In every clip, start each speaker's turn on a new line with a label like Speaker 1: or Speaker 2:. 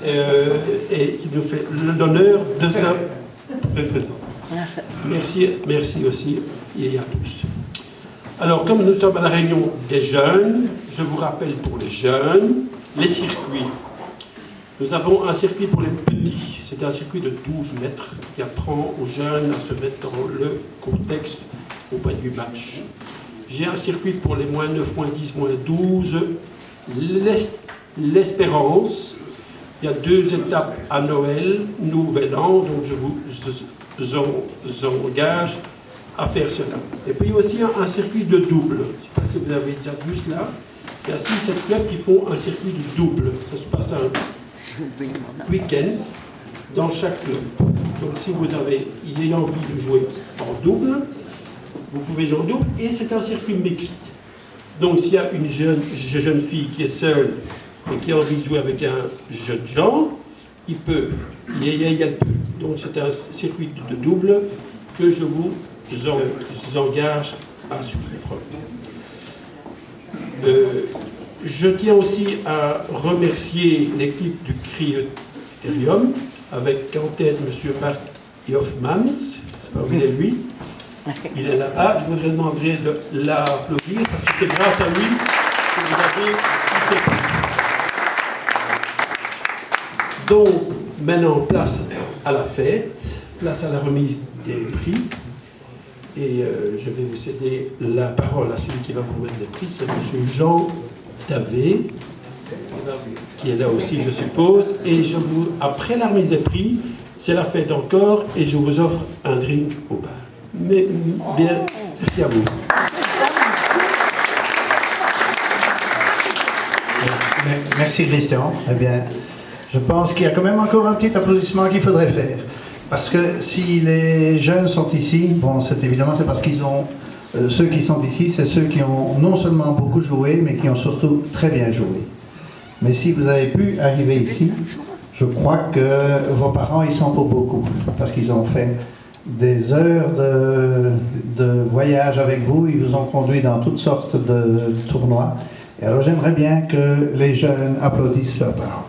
Speaker 1: et qui nous fait l'honneur de sa présence. Merci aussi et à tous. Alors, comme nous sommes à la réunion des jeunes, je vous rappelle pour les jeunes, les circuits. Nous avons un circuit pour les petits, c'est un circuit de 12 mètres qui apprend aux jeunes à se mettre dans le contexte au point du match. J'ai un circuit pour les moins 9, moins 10, moins 12, l'espérance. Il y a 2 étapes à Noël, Nouvel An, donc je vous engage à faire cela. Et puis aussi un circuit de double. Je ne sais pas si vous avez déjà vu cela. Il y a 6-7 clubs qui font un circuit de double. Ça se passe un week-end dans chaque club. Donc si vous avez envie de jouer en double, vous pouvez jouer en double, et c'est un circuit mixte. Donc s'il y a une jeune fille qui est seule et qui a envie de jouer avec un jeune gens, il peut. Donc c'est un circuit de double que je vous engage à suivre. Je tiens aussi à remercier l'équipe du Criterium avec en tête M. Mark Hoffman. C'est pas vrai, lui. Il est là-bas. Je voudrais demander de l'applaudir parce que c'est grâce à lui que vous avez tout fait. Donc, maintenant, place à la fête, place à la remise des prix. Et je vais vous céder la parole à celui qui va vous remettre les prix, c'est M. Jean Davé, qui est là aussi, je suppose. Et après la remise des prix, c'est la fête encore, et je vous offre un drink au bar. Mais bien, merci à vous.
Speaker 2: Merci Christian. Eh bien, je pense qu'il y a quand même encore un petit applaudissement qu'il faudrait faire. Parce que si les jeunes sont ici, bon, c'est parce qu'ils ont... ceux qui sont ici, c'est ceux qui ont non seulement beaucoup joué, mais qui ont surtout très bien joué. Mais si vous avez pu arriver ici, je crois que vos parents y sont pour beaucoup. Parce qu'ils ont fait des heures de voyage avec vous, ils vous ont conduit dans toutes sortes de tournois. Et alors j'aimerais bien que les jeunes applaudissent leurs parents.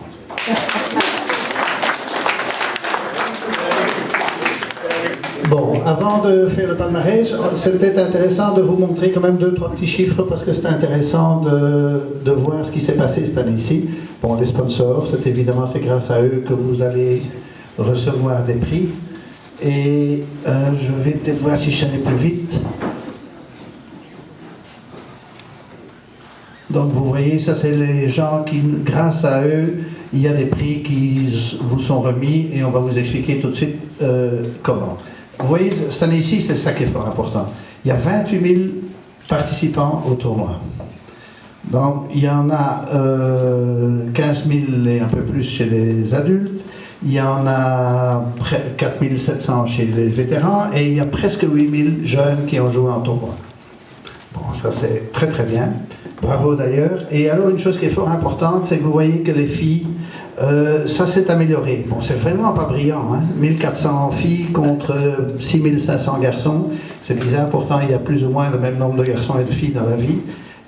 Speaker 2: Bon, avant de faire le palmarès, c'est peut-être intéressant de vous montrer quand même 2-3 petits chiffres parce que c'est intéressant de voir ce qui s'est passé cette année-ci. Bon, les sponsors, c'est grâce à eux que vous allez recevoir des prix. Et je vais peut-être voir si je allais plus vite. Donc vous voyez, ça c'est les gens qui, grâce à eux, il y a des prix qui vous sont remis et on va vous expliquer tout de suite comment. Vous voyez, cette année-ci, c'est ça qui est fort important. Il y a 28 000 participants au tournoi. Donc, il y en a 15 000 et un peu plus chez les adultes. Il y en a 4 700 chez les vétérans. Et il y a presque 8 000 jeunes qui ont joué en tournoi. Bon, ça c'est très très bien. Bravo d'ailleurs. Et alors, une chose qui est fort importante, c'est que vous voyez que les filles... ça s'est amélioré. Bon, c'est vraiment pas brillant, hein. 1400 filles contre 6500 garçons. C'est bizarre, pourtant il y a plus ou moins le même nombre de garçons et de filles dans la vie,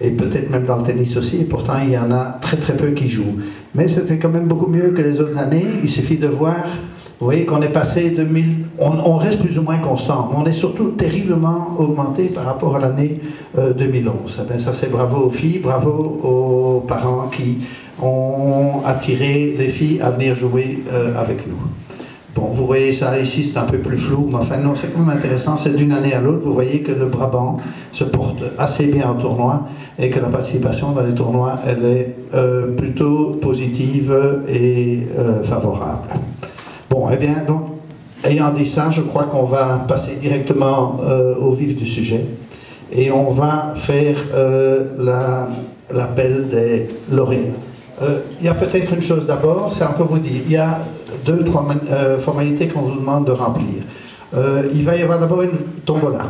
Speaker 2: et peut-être même dans le tennis aussi, et pourtant il y en a très très peu qui jouent. Mais c'était quand même beaucoup mieux que les autres années. Il suffit de voir, vous voyez qu'on est passé de 1000... On reste plus ou moins constant, mais on est surtout terriblement augmenté par rapport à l'année 2011. Eh bien, ça c'est bravo aux filles, bravo aux parents qui ont attiré les filles à venir jouer avec nous. Bon, vous voyez ça ici, c'est un peu plus flou, mais enfin non, c'est quand même intéressant, c'est d'une année à l'autre, vous voyez que le Brabant se porte assez bien en tournoi et que la participation dans les tournois, elle est plutôt positive et favorable. Bon, eh bien, donc, ayant dit ça, je crois qu'on va passer directement au vif du sujet et on va faire l'appel des lauréats. Il y a peut-être une chose d'abord, c'est encore vous dire, il y a 2-3 formalités qu'on vous demande de remplir. Il va y avoir d'abord une tombola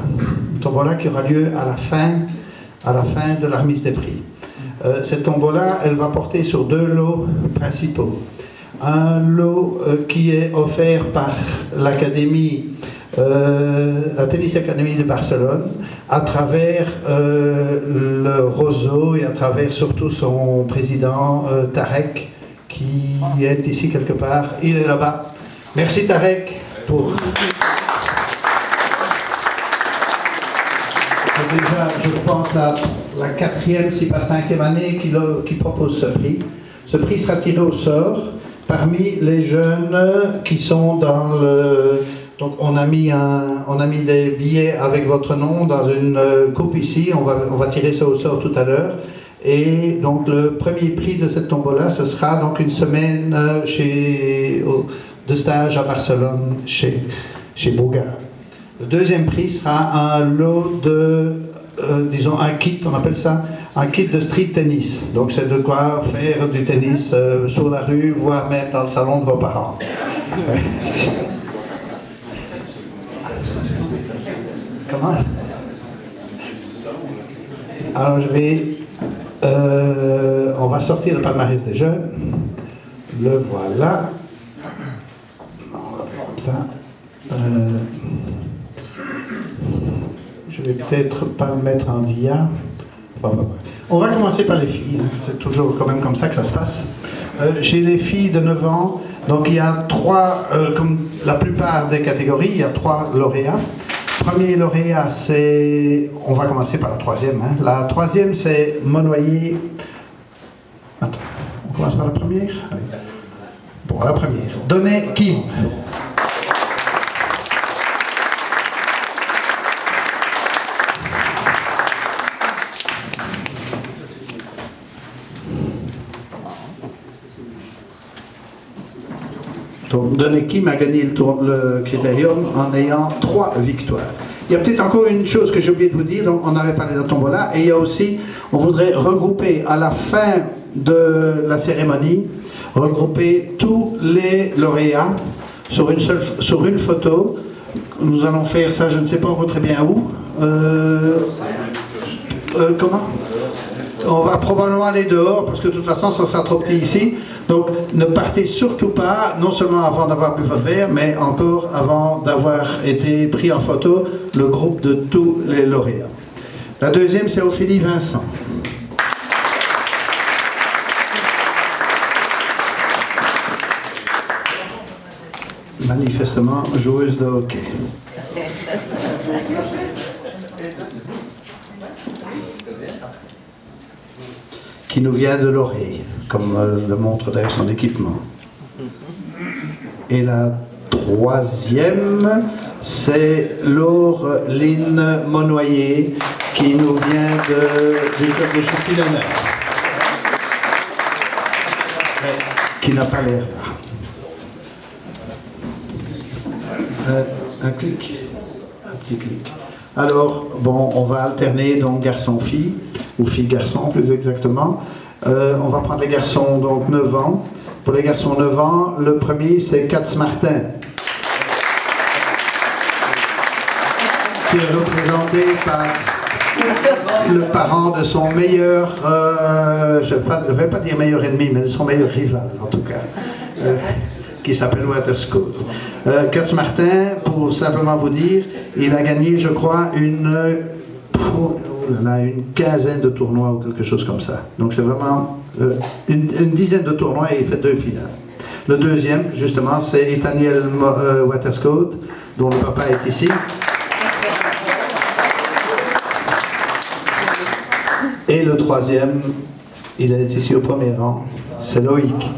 Speaker 2: qui aura lieu à la fin de la remise des prix. Cette tombola, elle va porter sur 2 lots principaux. Un lot qui est offert par l'Académie, la Tennis Academy de Barcelone, à travers le Roseau et à travers surtout son président Tarek, qui est ici quelque part. Il est là-bas. Merci Tarek pour... Déjà, je pense, la quatrième, si pas cinquième année qui propose ce prix. Ce prix sera tiré au sort parmi les jeunes qui sont dans le... Donc on a mis des billets avec votre nom dans une coupe ici, on va tirer ça au sort tout à l'heure. Et donc le premier prix de cette tombola, ce sera donc une semaine de stage à Barcelone chez Bougard. Le deuxième prix sera un lot de, disons un kit, on appelle ça un kit de street tennis. Donc c'est de quoi faire du tennis sur la rue, voire même dans le salon de vos parents. Comment? Alors on va sortir le palmarès des jeunes. Le voilà. On va faire comme ça. Je vais peut-être pas le mettre en dia. On va commencer par les filles. C'est toujours quand même comme ça que ça se passe. Chez les filles de 9 ans, donc il y a 3, comme la plupart des catégories, il y a 3 lauréats. Premier lauréat, c'est... On va commencer par la troisième. Hein. La troisième, c'est Monoyer. Attends, on commence par la première? Oui. Bon, la première. Donnez Kim. Donc, Donnez Kim a gagné le critérium en ayant 3 victoires. Il y a peut-être encore une chose que j'ai oublié de vous dire, donc on avait parlé de tombola, et il y a aussi, on voudrait regrouper à la fin de la cérémonie, regrouper tous les lauréats sur une photo. Nous allons faire ça, je ne sais pas encore très bien où. Comment? On va probablement aller dehors, parce que de toute façon, ça sera trop petit ici. Donc, ne partez surtout pas, non seulement avant d'avoir bu votre verre, mais encore avant d'avoir été pris en photo, le groupe de tous les lauréats. La deuxième, c'est Ophélie Vincent. Manifestement, joueuse de hockey. Qui nous vient de l'oreille, comme le montre d'ailleurs son équipement. Et la troisième, c'est Laure Lynn Monoyer, qui nous vient du club de Choupi-Lenner, qui n'a pas l'air là. Un clic, un petit clic. Alors, bon, on va alterner donc garçon-fille, ou fille-garçon plus exactement. On va prendre les garçons, donc 9 ans. Pour les garçons 9 ans, le premier c'est Katz Martin, qui est représenté par le parent de son meilleur, je ne vais pas dire meilleur ennemi, mais de son meilleur rival en tout cas, qui s'appelle Waterscoot. Katz Martin, pour simplement vous dire, il a gagné, je crois, une quinzaine de tournois ou quelque chose comme ça. Donc c'est vraiment une dizaine de tournois et il fait 2 finales. Le deuxième, justement, c'est Nathaniel Waterscoot, dont le papa est ici. Et le troisième, il est ici au premier rang, c'est Loïc.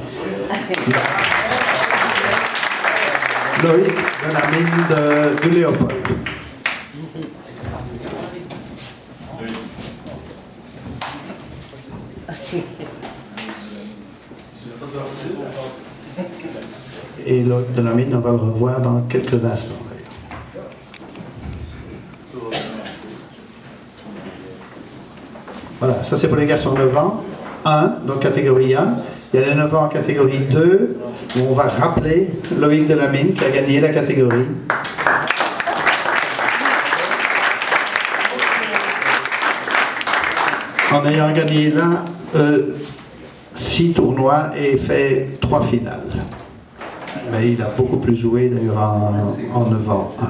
Speaker 2: Loïc de la mine de Léopold. Et Loïc de la mine, on va le revoir dans quelques instants. Voilà, ça c'est pour les garçons 9 ans. 1, donc catégorie 1. Il y a les 9 ans en catégorie 2, où on va rappeler Loïc de la Mine qui a gagné la catégorie. En ayant gagné là 6 tournois et fait 3 finales. Mais il a beaucoup plus joué d'ailleurs en 9 ans. 1.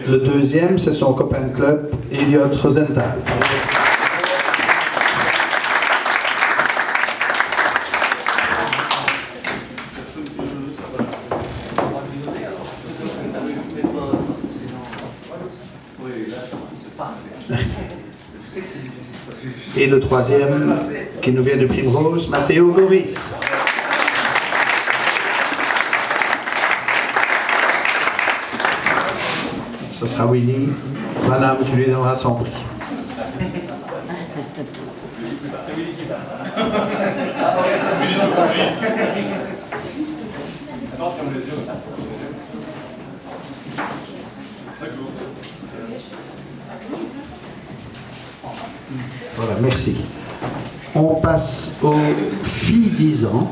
Speaker 2: Le deuxième, c'est son copain de club, Elliot Rosenthal. Et le troisième, qui nous vient de Primrose, Matteo Goris. Ce sera Willy, madame qui lui donnera son prix. Voilà, merci. On passe aux filles 10 ans.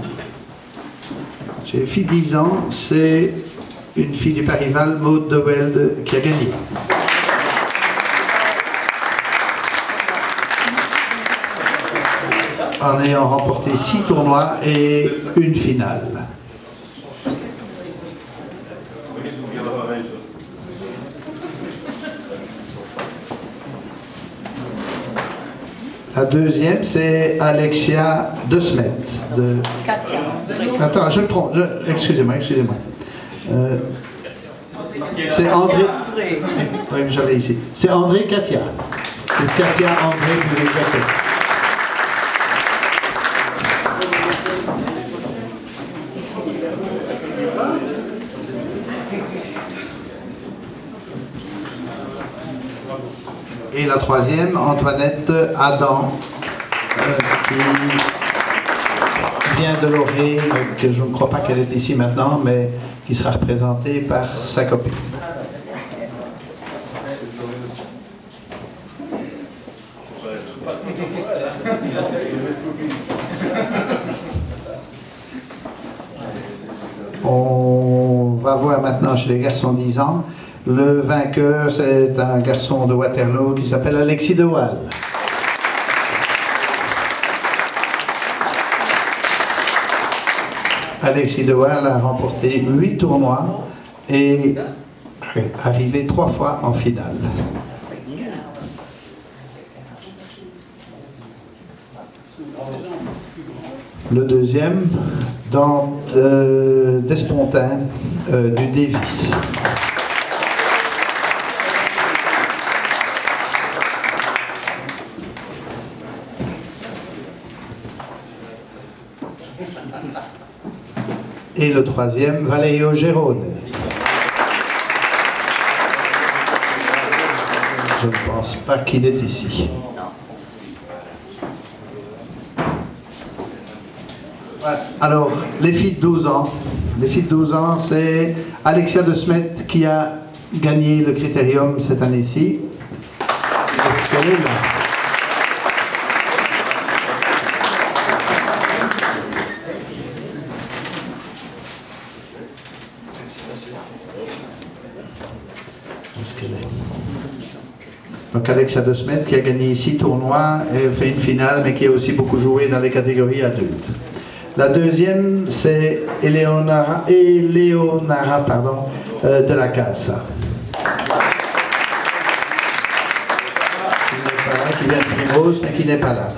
Speaker 2: Chez les filles 10 ans, c'est une fille du Parival, Maud de Welde, qui a gagné. En ayant remporté 6 tournois et une finale. La deuxième, c'est Alexia De Smet.
Speaker 3: Katia.
Speaker 2: Attends, je me trompe. Excusez-moi. C'est André. Oui, j'avais ici. C'est André Katia. C'est Katia André qui les a fait. Et la troisième, Antoinette Adam, qui vient de Loré, que je ne crois pas qu'elle est ici maintenant, mais qui sera représentée par sa copine. On va voir maintenant chez les garçons 10 ans. Le vainqueur, c'est un garçon de Waterloo qui s'appelle Alexis De Waal. Alexis De Waal a remporté 8 tournois et arrivé 3 fois en finale. Le deuxième, dans Despontin du Davis. Et le troisième, Valéo Gérone. Je ne pense pas qu'il est ici. Alors, les filles de 12 ans. Les filles de 12 ans, c'est Alexia De Smet qui a gagné le critérium cette année-ci. Est-ce qu'elle est là? Donc Alexia De Smet qui a gagné 6 tournois et fait une finale, mais qui a aussi beaucoup joué dans les catégories adultes. La deuxième, c'est Eleonara de la Casa. Qui vient de Primrose, mais qui n'est pas là.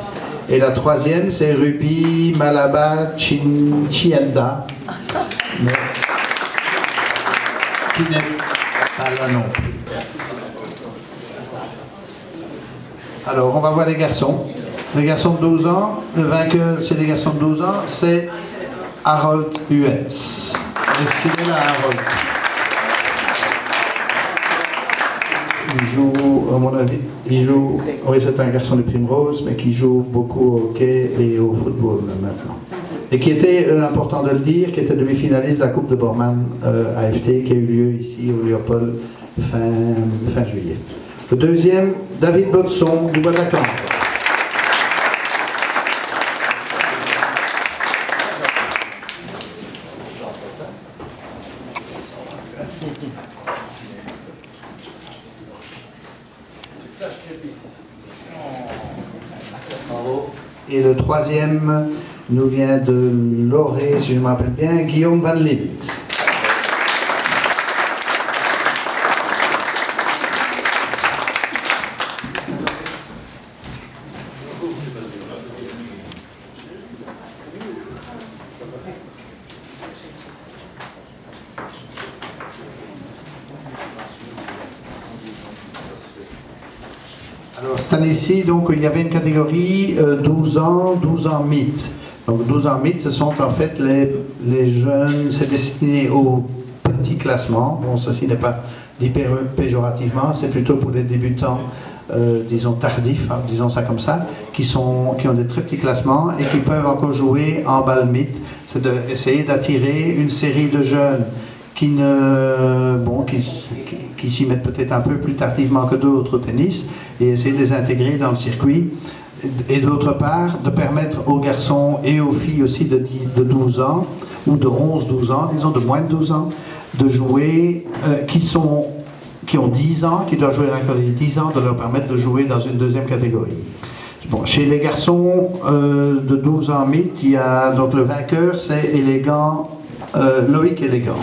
Speaker 2: Et la troisième, c'est Ruby Malaba Chienda, mais qui n'est pas là non plus. Alors, on va voir les garçons. Les garçons de 12 ans, le vainqueur chez les garçons de 12 ans, c'est Harold Huens. Est-ce qu'il est là, Harold? Il joue, à mon avis, oui, c'est un garçon de Primrose, mais qui joue beaucoup au hockey et au football maintenant. Et qui était, important de le dire, qui était demi-finaliste de la Coupe de Borman AFT, qui a eu lieu ici au Léopold fin juillet. Le deuxième, David Botson du Bataclan. Et le troisième nous vient de Loré, si je me rappelle bien, Guillaume Van Lint. Alors Cette année-ci, donc, il y avait une catégorie 12 ans mythes. Donc 12 ans mythes, ce sont en fait les jeunes, c'est destiné au petit classement. Bon, ceci n'est pas dit péjorativement, c'est plutôt pour les débutants, disons tardifs, hein, disons ça comme ça, qui ont des très petits classements et qui peuvent encore jouer en balle mythe. C'est d'essayer d'attirer une série de jeunes qui s'y mettent peut-être un peu plus tardivement que d'autres au tennis et essayer de les intégrer dans le circuit. Et d'autre part, de permettre aux garçons et aux filles aussi de 12 ans, ou de 11-12 ans, disons de moins de 12 ans, de jouer, qui ont 10 ans, qui doivent jouer dans les 10 ans, de leur permettre de jouer dans une deuxième catégorie. Bon, chez les garçons de 12 ans mythes, il y a donc le vainqueur, c'est Loïc Élégant.